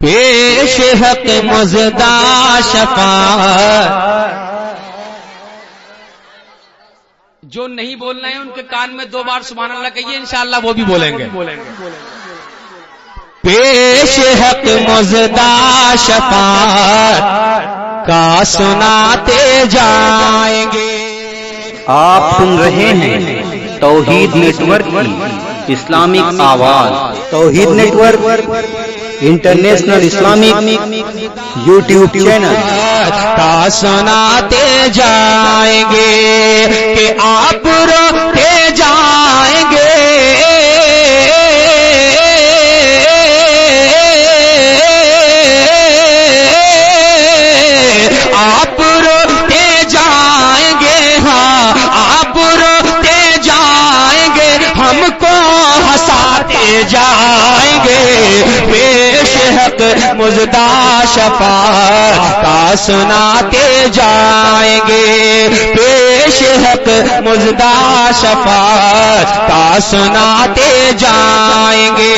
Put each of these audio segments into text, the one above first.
پیش حق مزدہ شفاعت. جو نہیں بولنا ہے ان کے کان میں 2 بار سبحان اللہ کہیے، انشاءاللہ وہ بھی بولیں گے. پیش حق مزدہ شفاعت کا سناتے جائیں گے. آپ سن رہے ہیں توحید نیٹ ورک کی اسلامک آواز. Tauheed network international Islamic YouTube channel کا سناتے جائیں گے کہ آپ روتے جائیں گے. آپ روتے جائیں گے، ہاں آپ روتے جائیں گے، ہم کو ہنساتے جائیں گے. پیش حق مزدہ شفاعت کا سناتے جائیں گے. پیش حق مزدہ شفاعت کا سناتے جائیں گے.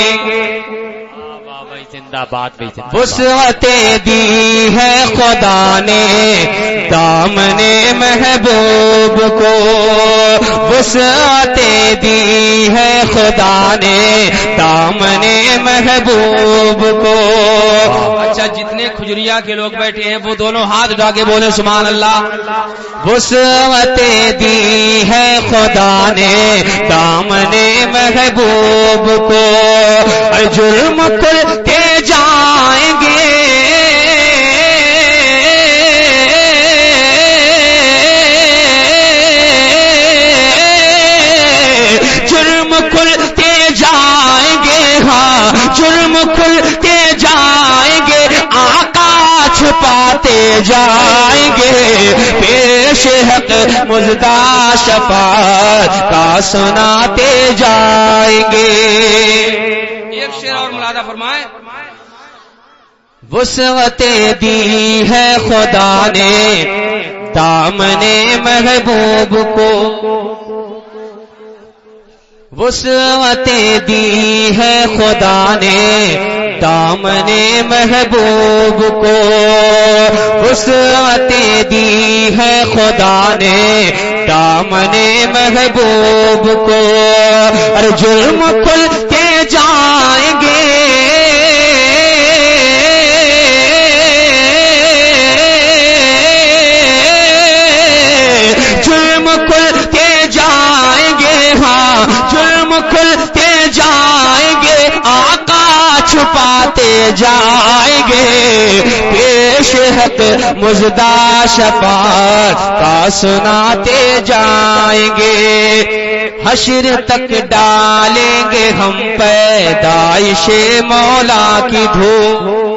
وسعتیں دی ہے خدا نے دامن محبوب کو. وسعتیں دی ہے خدا نے دامن محبوب کو. اچھا، جتنے کھجوریا کے لوگ بیٹھے ہیں وہ دونوں ہاتھ اٹھا کے بولیں سبحان اللہ. وسعتیں دی ہے خدا نے دامن محبوب کو. جرم کھلتے جائیں گے، جرم کھلتے جائیں گے، ہاں جرم کھلتے جائیں گے، آقا چھپاتے جائیں گے. پیش حق مزدہ شفاعت کا سناتے جائیں گے. ایک شعر اور ملاحظہ فرمائیں. وسعتیں دی ہے خدا نے دامن محبوب کو. وسعتیں دی ہے خدا نے دامن محبوب کو. وسعتیں دی ہے خدا نے دامن محبوب کو. اور جرم کھلتے جائیں گے، جرم کھلتے جائیں گے، ہاں جرم کھلتے جائیں گے، آقا چھپاتے جائیں گے. پیش حق مزدہ شفاعت کا سناتے جائیں گے. حشر تک ڈالیں گے ہم پیدائش مولا کی دھوم.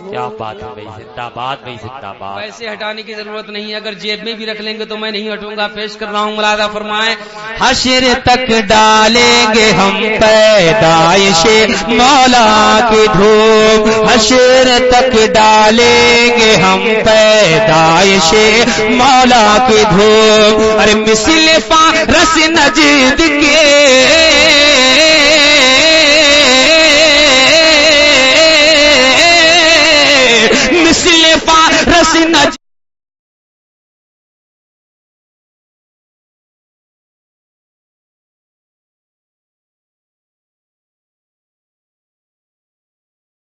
کیا بات ہے بھائی، زندہ باد بھائی، زندہ باد. ویسے ہٹانے کی ضرورت نہیں، اگر جیب میں بھی رکھ لیں گے تو میں نہیں ہٹوں گا. پیش کر رہا ہوں، ملاحظہ فرمائیں. حشر تک ڈالیں گے ہم پیدائش مولا کی دھوم. حشر تک ڈالیں گے ہم پیدائش مولا کی دھوم. ارے مثل فارس نجد کے مثل فارس نجد